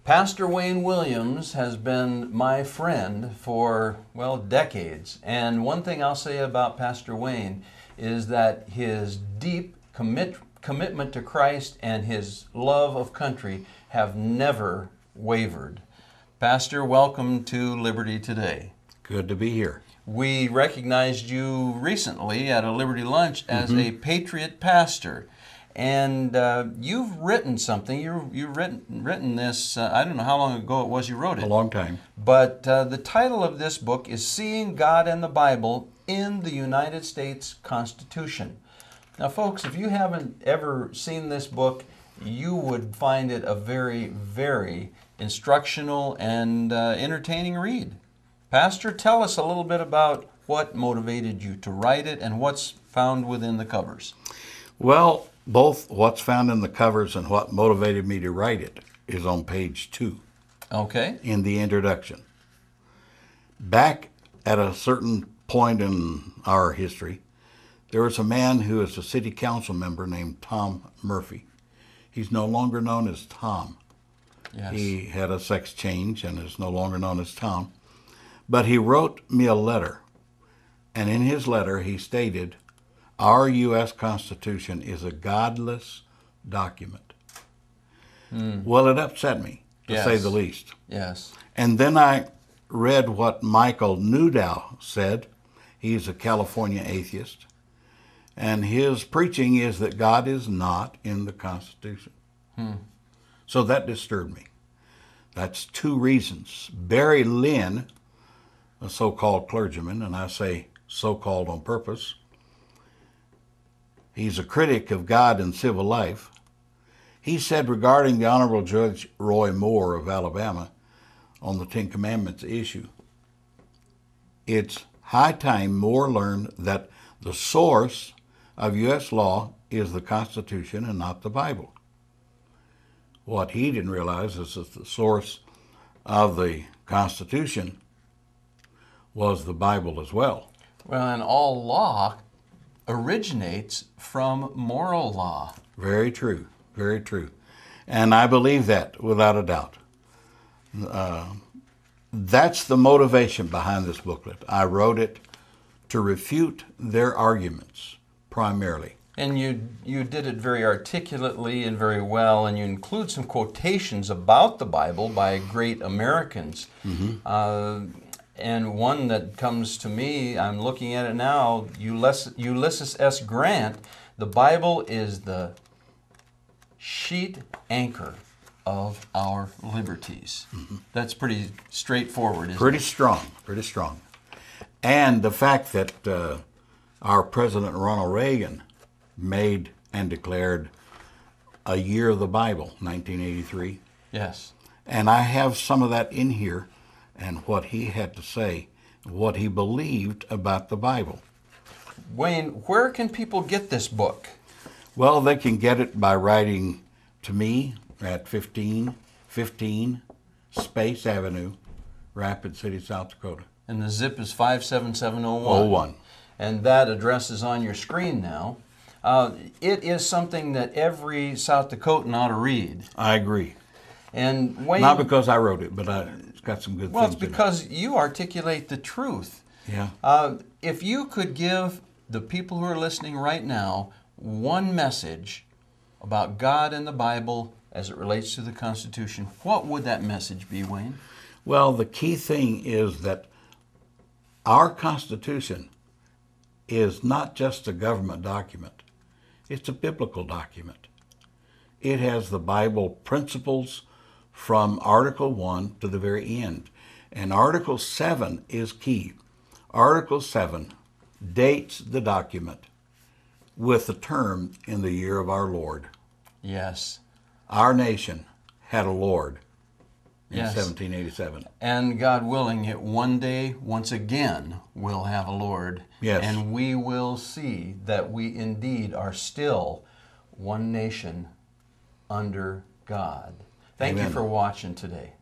Pastor Wayne Williams has been my friend for, well, decades. And one thing I'll say about Pastor Wayne is that his deep commitment to Christ and his love of country have never wavered. Pastor, welcome to Liberty Today. Good to be here. We recognized you recently at a Liberty Lunch as a patriot pastor. And you've written something. You've written this, I don't know how long ago it was you wrote it. A long time. But the title of this book is Seeing God and the Bible in the United States Constitution. Now, folks, if you haven't ever seen this book, you would find it a very, very instructional and entertaining read. Pastor, tell us a little bit about what motivated you to write it and what's found within the covers. Well, both what's found in the covers and what motivated me to write it is on page 2. Okay. In the introduction. Back at a certain point in our history, there was a man who was a city council member named Tom Murphy. He's no longer known as Tom. Yes. He had a sex change and is no longer known as Tom. But he wrote me a letter, and in his letter he stated, "Our U.S. Constitution is a godless document." Well, it upset me, to say the least. Yes. And then I read what Michael Newdow said. He's a California atheist. And his preaching is that God is not in the Constitution. So that disturbed me. That's 2 reasons. Barry Lynn, a so-called clergyman, and I say so-called on purpose, he's a critic of God and civil life. He said regarding the Honorable Judge Roy Moore of Alabama on the Ten Commandments issue, it's high time Moore learned that the source of U.S. law is the Constitution and not the Bible. What he didn't realize is that the source of the Constitution was the Bible as well. Well, and all law originates from moral law. Very true, very true. And I believe that without a doubt. That's the motivation behind this booklet. I wrote it to refute their arguments, primarily. And you did it very articulately and very well, and you include some quotations about the Bible by great Americans. And one that comes to me, I'm looking at it now, Ulysses S. Grant, the Bible is the sheet anchor of our liberties. That's pretty straightforward, isn't it? Pretty strong, pretty strong. And the fact that our President Ronald Reagan made and declared a year of the Bible, 1983. Yes. And I have some of that in here, and what he had to say, what he believed about the Bible. Wayne, where can people get this book? Well, they can get it by writing to me at 1515 Space Avenue, Rapid City, South Dakota. And the zip is 57701. 01. And that address is on your screen now. It is something that every South Dakotan ought to read. I agree. And Wayne, not because I wrote it, but it's got some good well, things it's because you articulate the truth. Yeah. If you could give the people who are listening right now one message about God and the Bible as it relates to the Constitution, what would that message be, Wayne? Well, the key thing is that our Constitution is not just a government document. It's a biblical document. It has the Bible principles from Article 1 to the very end. And Article 7 is key. Article 7 dates the document with the term in the year of our Lord. Yes. Our nation had a Lord in Yes. 1787. And God willing, it one day, once again, will have a Lord. Yes. And we will see that we indeed are still one nation under God. Thank you Amen. for watching today.